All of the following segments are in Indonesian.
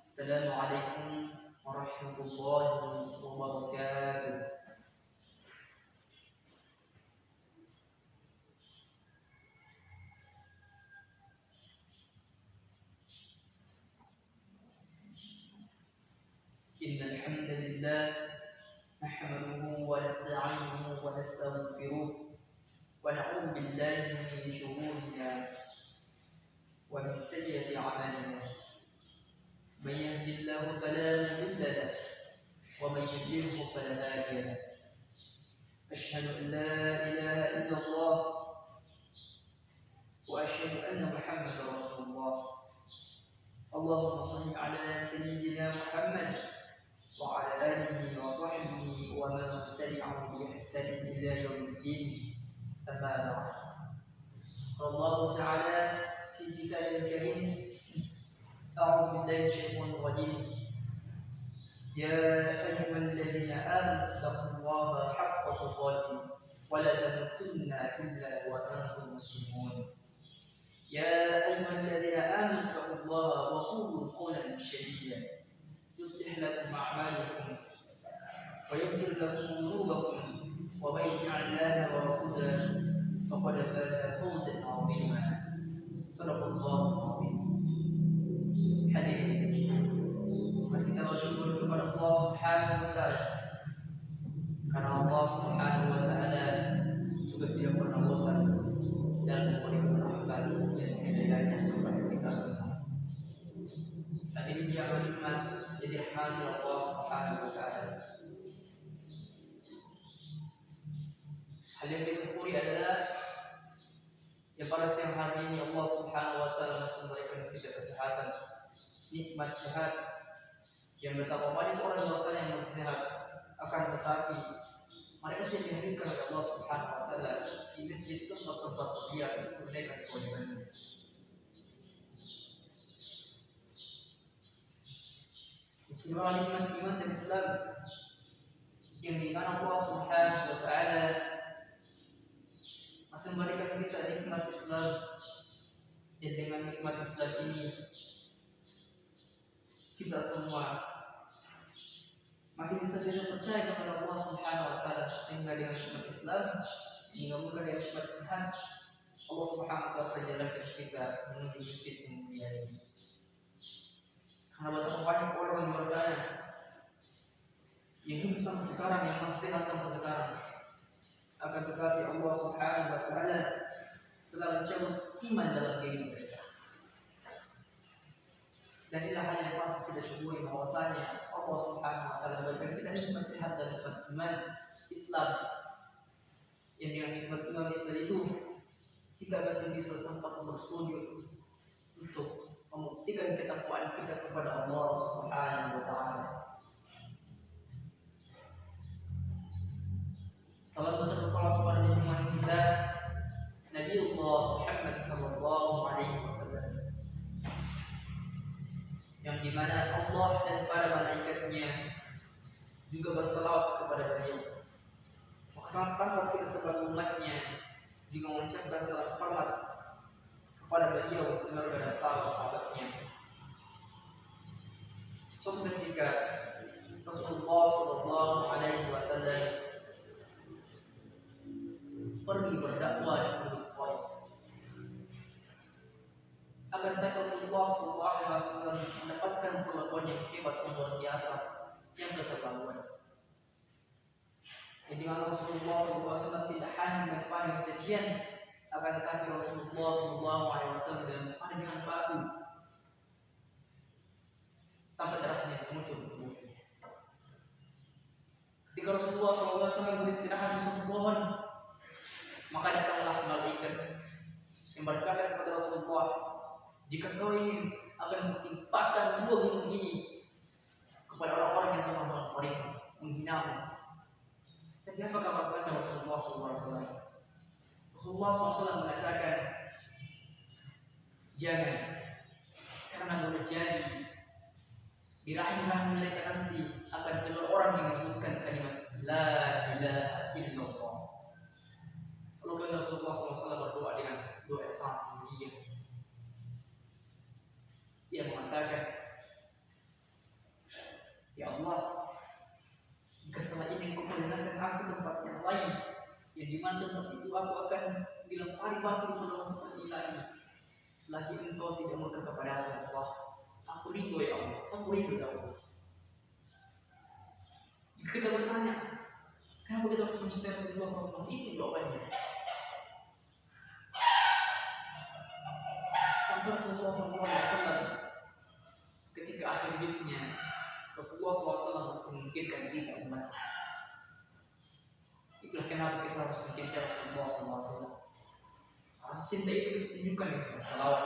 Assalamualaikum warahmatullahi wabarakatuh. Innal hamdalillah nahmaduhu wa nasta'inuhu wa nastaghfiruh wa na'udzu billahi min shururina wa min sayyiati a'malina. Man yahdihillahu fala mudilla lahu wa man yudlilhu fala hadiya lahu. Asyhadu an la ilaha illallah wa asyhadu anna Muhammadar Rasulullah. Allahumma shalli ala sayyidina Muhammad wa ala alihi wa sahbihi wa man tabi'ahum bi ihsan ila yaumiddin. Amma ba'd. Allah Ta'ala fi kitabil karim, a'udzu billahi minasyaitonir rajim. Ya ayyuhalladzina amanu taqullaha haqqa tuqatih wa la tamutunna illa wa antum muslimun. يا أيها الذين آمنوا اتقوا الله وقولوا قولا سديدا يصلح لكم أعمالكم ويغفر لكم ذنوبكم ومن يطع الله ورسوله فقد فاز فوزا عظيما. صدق الله العظيم. Hadirin, mari kita bersyukur kepada Allah Subhanahu wa taala, karena Allah Subhanahu wa taala juga tidak pernah bosan dan memberikan rahmat dan hidayahnya kepada kita semua. Hadirin yang beriman, jadi rahmat Allah Subhanahu wa taala. Hal yang kita syukuri adalah yang pada siang hari ini Allah Subhanahu wa taala masih memberikan kita kesehatan, nikmat sehat, yang betapa banyak orang dosa yang masih sehat, akan tetapi mereka tidak dihadirkan oleh Allah Subhanahu wa taala di masjid tempat dia untuk menunaikan kewajibannya. Itulah nikmat iman dan Islam yang dimana Allah Subhanahu wa taala masih memberikan kita nikmat Islam, dan dengan nikmat Islam ini kita semua masih bisa percaya kepada Allah Subhanahu wa taala, sehingga dengan nikmat Islam, dengan nikmat sehat, Allah Subhanahu wa taala perjalankan kita menuju bukit yang mulia ini. Karena betapa banyak orang di luar sana yang hidup sampai sekarang, yang masih sehat sampai sekarang, akan tetapi Allah Subhanahu wa taala telah mencabut iman dalam diri mereka. Dan inilah hanya yang patut kita syukuri, bahwasanya Allah Subhanahu wa taala memberikan kita nikmat sehat dan nikmat iman Islam. Yang dengan nikmat iman Islam itu kita masih bisa sempat bersujud untuk membuktikan ketakwaan kita kepada Allah Subhanahu wa taala. Salam beserta salawat kepada junjungan kita Nabiullah Muhammad sallallahu alaihi wasallam, yang dimana Allah dan para malaikatnya juga bersalawat kepada beliau. Maka pantas kita sebagai umatnya juga mengucapkan salam hormat kepada beliau, keluarga dan sahabat-sahabatnya. Suatu ketika Rasulullah sallallahu alaihi wasallam pergi berdakwah di Bukit Taif. Akan tetapi Rasulullah SAW mendapatkan perlakuan yang hebat, yang luar biasa, yang keterlaluan. Jadi Rasulullah SAW tidak hanya dilempari cacian, akan tetapi Rasulullah SAW dilempari dengan batu sampai darahnya muncul di tubuhnya. Ketika Rasulullah SAW beristirahat di suatu pohon, maka datanglah malaikat yang berkata kepada Rasulullah, jika kau ingin akan mentimpakan dua gunung ini kepada orang-orang yang telah melamparimu, menghinamu. Tapi apa kabar kata Rasulullah SAW? Rasulullah SAW mengatakan, jangan, karena boleh jadi di rahim mereka nanti akan keluar orang yang menyebutkan kalimat La ilaha illallah. Lalu kan Rasulullah SAW berdoa dengan doa yang sangat tinggi. Dia mengatakan, di mana tempat itu aku akan dilempari batu pada masa ilahi. Selagi engkau tidak murka kepada aku, ya Allah, aku rindu ya Allah, aku rindu ya Allah. Jika kita bertanya, kenapa kita harus mencintai Rasulullah SAW? Itu jawabannya. Sampai Rasulullah SAW ketika akhir hidupnya, Rasulullah SAW masih memikirkan kita umat. Itulah kenapa kita harus mencintai Rasulullah SAW. Rasa cinta itu ditunjukkan dengan salawat.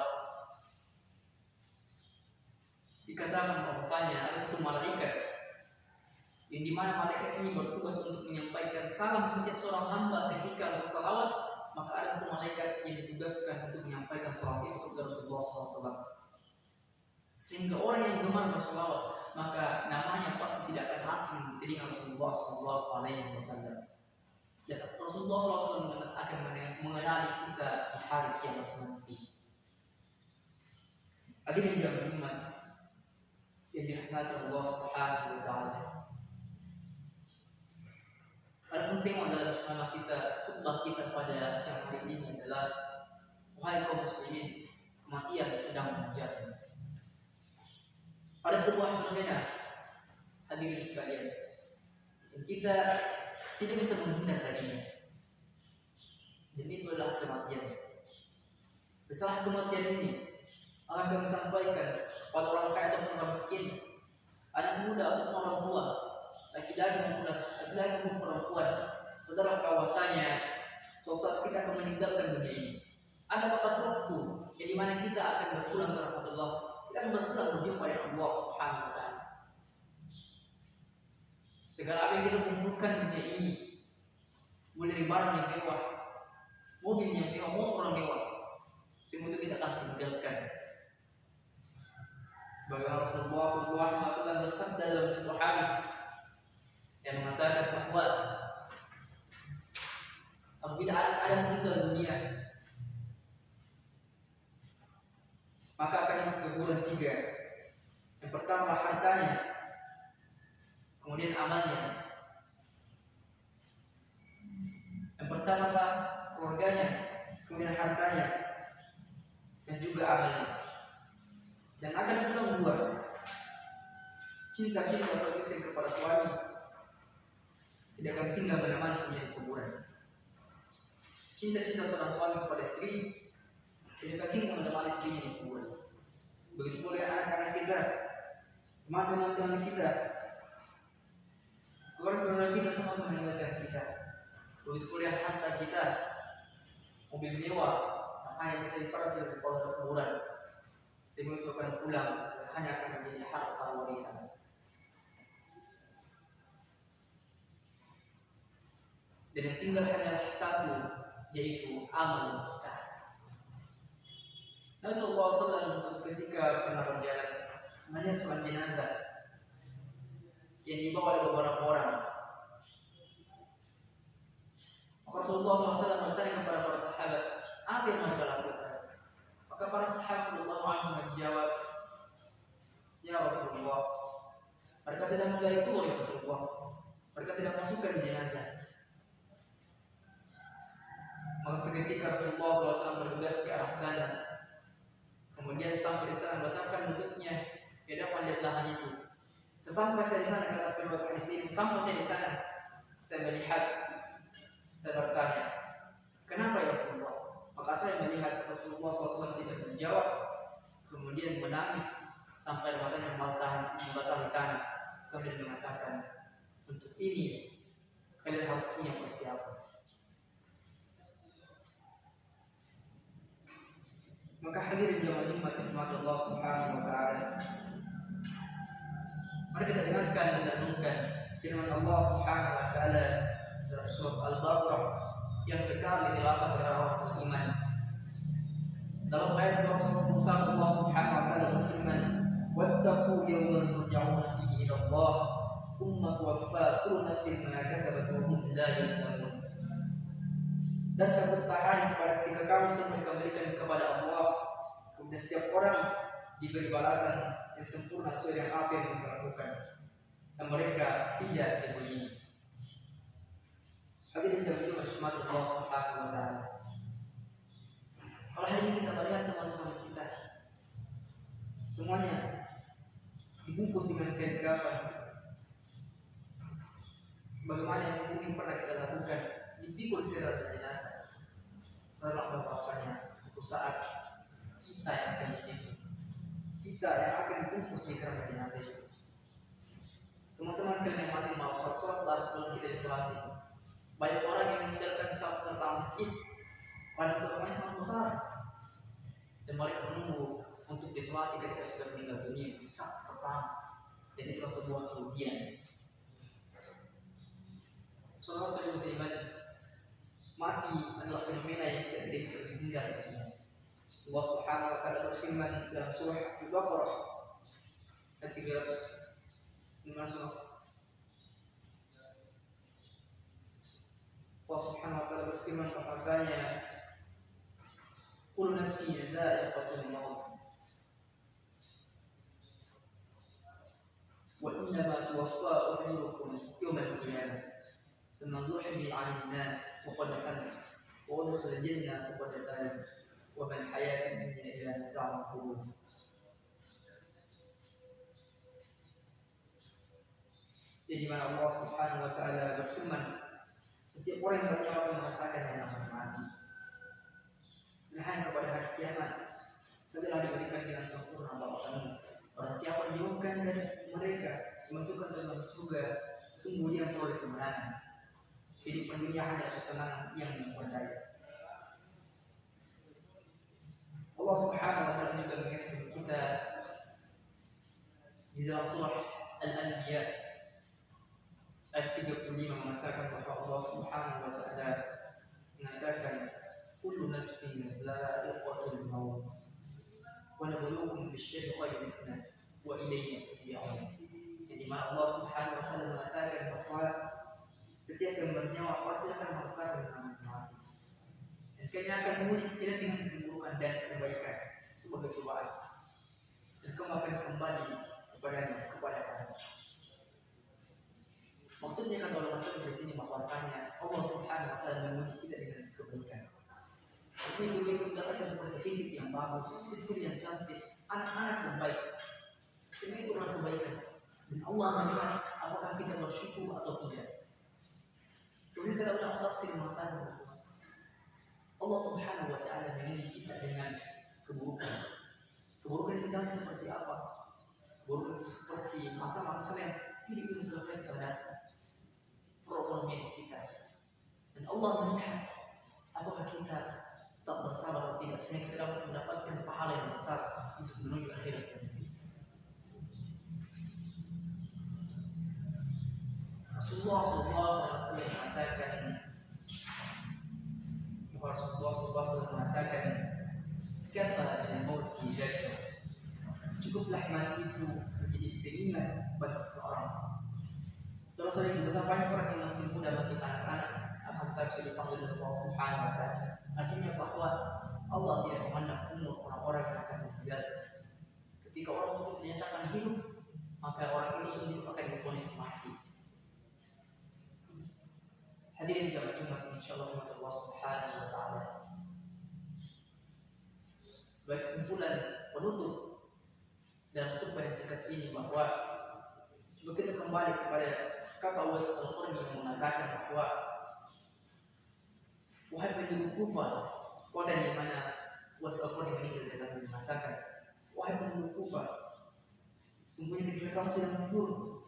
Dikatakan bahwasanya ada satu malaikat yang dimana malaikat ini bertugas untuk menyampaikan salam setiap seorang hamba ketika bersalawat, maka ada satu malaikat yang ditugaskan untuk menyampaikan salam itu kepada Rasulullah SAW. Sehingga orang yang gemar bersalawat, maka namanya pasti tidak akan asing di telinga Rasulullah SAW. Dan Rasulullah SAW akan mengenali kita di hari kiamat nanti. Hadirin jamaah iman yang dirahmati Allah Subhanahu wa Ta'ala. Hal penting adalah bersama kita, khutbah kita pada siang hari ini adalah, wahai kaum muslimin, kematian sedang mengejarmu. Ada sebuah fenomena, hadirin sekalian, dan kita tidak bisa menghindar darinya. Dan itu adalah kematian. Masalah kematian ini akan kami sampaikan kepada orang kaya atau orang miskin, anak muda atau orang tua, laki-laki maupun perempuan. Saudara bahwasanya suatu saat kita akan meninggalkan dunia ini. Ada batas waktu yang dimana kita akan berpulang ke rahmat Allah. Kita akan berpulang berjumpa dengan Allah Subhanahu wa Ta'ala. Segala apa yang kita kumpulkan di dunia ini, mulai dari barang yang mewah, mobil yang mewah, motor yang mewah, semua itu kita akan tinggalkan. Sebagai Rasulullah SAW bersabda dalam sebuah hadis yang mengatakan bahwa apabila ada meninggal dunia, maka akan dikuburkan tiga. Yang pertama hartanya, kemudian amalnya. Yang pertama keluarganya, kemudian hartanya, dan juga amalnya. Dan akan pulang dua, cinta-cinta seorang istri kepada suami tidak akan tinggal mana-mana semuanya di kuburan. Cinta-cinta seorang suami kepada istri tidak akan tinggal mana-mana istrinya di kuburan. Begitu pula anak-anak kita, teman-teman kita, keluarga kita semua meninggalkan kita. Begitu pula harta kita, mobil mewah hanya bisa diparkir di kolong kuburan. Semua itu akan pulang, hanya akan menjadi harta warisan. Dan yang tinggal hanya satu, yaitu amal kita. Rasulullah SAW ketika pernah berjalan melihat seorang jenazah yang dibawa oleh beberapa orang. Rasulullah SAW bertanya kepada para sahabat, apa yang mereka lakukan? Maka para sahabat menjawab, ya Rasulullah, mereka sedang menggali kubur ya Rasulullah. Mereka sedang masukkan jenazah. Maka seketika Rasulullah SAW bergegas ke arah sana. Kemudian sampai di sana letakkan bentuknya di hadapan lahan itu. Sesampai saya di sana kata kedua istri, sampai saya di sana, saya melihat, saya bertanya, kenapa ya Rasulullah? Maka saya melihat Rasulullah SAW tidak menjawab, kemudian menangis sampai matanya membasahi tanah. Kemudian mengatakan, untuk ini kalian harus punya persiapan. Maka hadirin jamaah Jumat rahmat Allah Subhanahu wa Ta'ala, mari kita dengarkan dan renungkan firman Allah Subhanahu wa Ta'ala dalam surat Al-Baqarah yang kekal di halaman orang iman. Dalam ayat Allah Subhanahu wa Ta'ala berfirman, "Wattaqu yawman turja'una fihi ila Allah, tsumma tuwaffa kullu nafsin ma kasabat wa hum la yuzlamun." Dan takutlah hari pada ketika kamu semua dikembalikan kepada Allah, kemudian setiap orang diberi balasan yang sempurna sesuai dengan apa yang mereka lakukan, dan mereka tidak diberi. Tapi dia tidak begitu rahmat Allah Subhanahu wa taala. Kalau hari ini kita melihat teman-teman kita semuanya dibungkus dengan kain kafan, sebagaimana yang mungkin pernah kita lakukan, dipikul ke dalam jenazah. Saudara bahwasanya suatu saat kita yang akan dipikul, kita yang akan dibungkus di dalam jenazah itu. Teman-teman sekalian yang masih mau sholat sebelum kita disolati, banyak orang yang meninggalkan saat pertama itu pada keutamaan sangat besar, dan mereka menunggu untuk disolati ketika sudah meninggal dunia di saat pertama, dan itulah sebuah kerugian. Saudara-saudara muslimat, mati adalah fenomena yang tidak bisa dihindari. Allah Subhanahu wa taala berfirman dalam surah Al-Baqarah ayat 315. Allah Subhanahu wa taala berfirman bahwasanya kullu nafsin dha'iqatul maut wa innama tuwaffa ujurakum yawmal qiyamah faman zuhziha 'anil nas faqad faza wa udkhila al-jannata faqad faza wa mal hayatud dunya illa mata'ul ghurur. Jadi mana Allah Subhanahu wa taala berfirman, setiap orang yang bernyawa akan merasakan yang namanya mati. Dan hanya kepada hari kiamat sajalah diberikan dengan sempurna balasannya. Orang siapa dijauhkan dari mereka dimasukkan ke dalam surga, sungguh dia memperoleh kemenangan. Kehidupan dunia hanya kesenangan yang memperdaya. Allah Subhanahu wa taala juga mengingatkan kita di dalam surah Al-Anbiya ayat 35 mengatakan bahwa Allah Subhanahu wa taala mengatakan kullu nafsin dha'iqatul maut wa nabluukum bisyarri khairin fitnah wa ilayna turja'un. Jadi mana Allah Subhanahu wa taala mengatakan bahwa setiap yang bernyawa pasti akan merasakan namanya mati. Dan kami akan menguji kita dengan keburukan dan kebaikan sebagai cobaan. Dan kamu akan kembali kepada kami. Maksudnya kan kalau maksud di sini bahwasanya Allah Subhanahu wa taala menguji kita dengan kebaikan. Tapi kebaikan datangnya seperti fisik yang bagus, istri yang cantik, anak-anak yang baik. Semua itu adalah kebaikan. Dan Allah melihat apakah kita bersyukur atau tidak. Kemudian kita ulama tafsir mengatakan Allah Subhanahu wa taala menguji kita dengan keburukan. Keburukan kita seperti apa? Keburukan seperti masa-masa yang tidak bisa selesai terhadap perekonomian kita. Dan Allah melihat apakah kita tak bersabar atau tidak, sehingga kita dapat mendapatkan pahala yang besar untuk menuju akhirat. Rasulullah SAW mengatakan, kata dengan maut jatuh, cukuplah mati itu menjadi pengingat bagi seorang. Saudara-saudara yang betapa banyak orang yang masih muda, masih anak-anak akan tetap bisa dipanggil oleh Allah Subhanahu wa taala. Artinya bahwa Allah tidak memandang umur orang-orang yang akan meninggal. Ketika orang itu dinyatakan hidup, maka orang itu sendiri akan divonis mati. Hadirin jamaah Jumat insyaallah Allah Subhanahu wa taala. Sebagai kesimpulan penutup dalam khutbah yang singkat ini, bahwa coba kita kembali kepada kata Allah Al-Qur'an yang mengatakan bahwa wahai penduduk Kufah, kota di mana Al-Qur'an meninggal, dan mengatakan wahai penduduk Kufah, sungguhnya ketika kamu sedang tidur,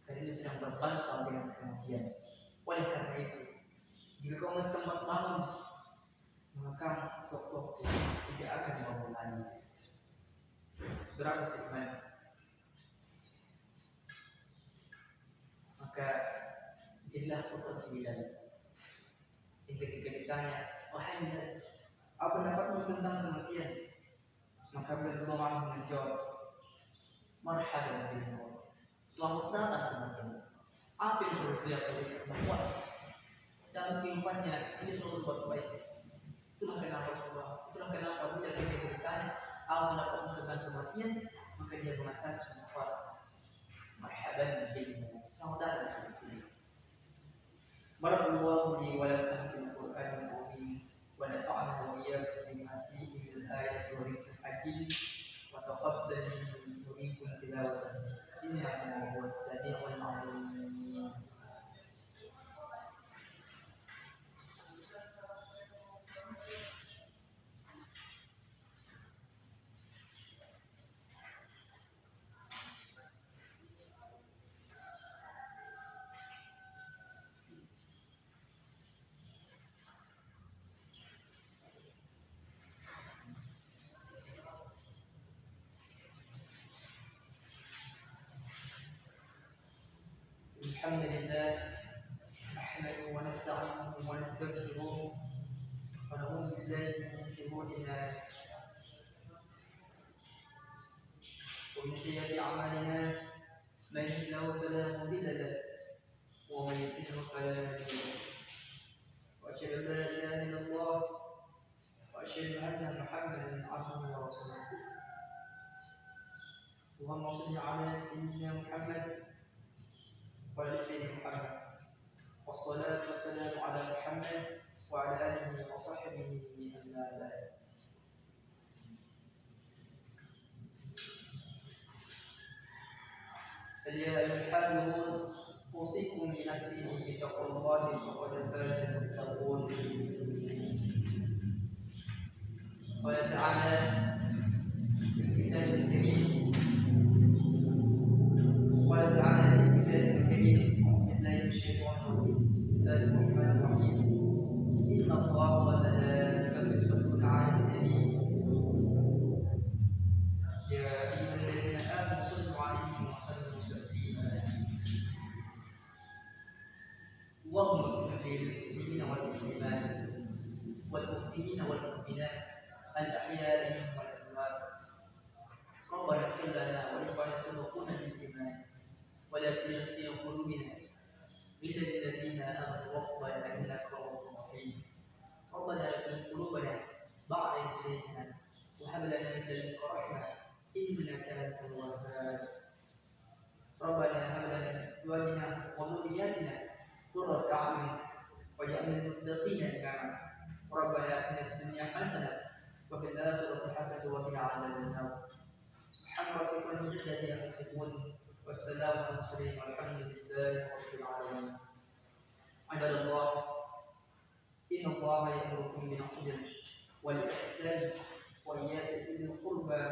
kalian sedang berbantal dengan kematian. Oleh karena itu, jika kamu sempat bangun, maka sewaktu tidak akan dibangun lagi. Saudara muslimin, maka jelas seperti Bilal. Ketika ditanya, wahai Bilal, apa pendapatmu tentang kematian? Maka Bilal menjawab, marhaban bil maut, selamat datang kematian. Apa yang perlu dia lakukan? Bahwa dalam kehidupannya dia selalu berbuat baik. Itulah kenapa bila kita ditanya apa pendapatmu tentang kematian, maka dia mengatakan bahwa marhaban bil maut, selamat datang kematian. بارك الله لي ولكم في القرآن العظيم ونفعنا وإياكم بما فيه من الآية والذكر الحكيم وتقبل مني ومنكم تلاوته إنه هو السميع العليم. الحمد لله نحمده ونستعينه ونستغفره ونعوذ بالله من شرورنا ومن سيئات أعمالنا من يهده الله فلا مضل له ومن يضلل فلا هادي له وأشهد أن لا إله إلا الله وأشهد أن محمدا عبده ورسوله. اللهم صل على سيدنا محمد وعلى سيدنا محمد والصلاة والسلام على محمد وعلى آله وصحبه أما بعد. فيا أيها الحاضرون أوصيكم بنفسي بتقوى الله فقد فاز المتقون. قال تعالى في الكتاب الكريم بالله من الشيطان الرجيم بسم الله الرحمن الرحيم إن الله وملائكته يصلون على النبي يا أيها الذين آمنوا صلوا عليه وسلموا تسليما. اللهم اغفر للمسلمين والمسلمات والمؤمنين والمؤمنات الأحياء منهم والأموات. ربنا اغفر لنا ولإخواننا سبقونا بالإيمان ولا تجعل في قلوبنا غلا للذين آمنوا ربنا إنك رؤوف رحيم. ربنا لا تزغ قلوبنا بعد إذ هديتنا وهب لنا من لدنك رحمة إنك أنت الوهاب. ربنا هب لنا من أزواجنا وذرياتنا قرة أعين واجعلنا للمتقين إماما. ربنا آتنا في الدنيا حسنة وفي الآخرة حسنة وقنا عذاب النار. سبحان ربك رب العزة عما يصفون والسلام على المرسلين والحمد لله رب العالمين. عباد الله إن الله يأمركم بالعدل والإحسان وإيتاء ذي القربى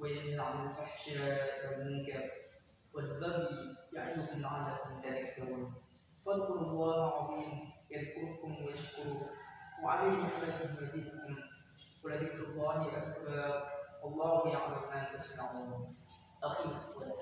وينهى عن الفحشاء والمنكر والبغي يعظكم لعلكم تذكرون. فاذكروا الله العظيم يذكركم ويشكروه وعليه نعمته يزيدكم ولذكر الله أكبر والله يعلم ما تصنعون. أقم الصلاة.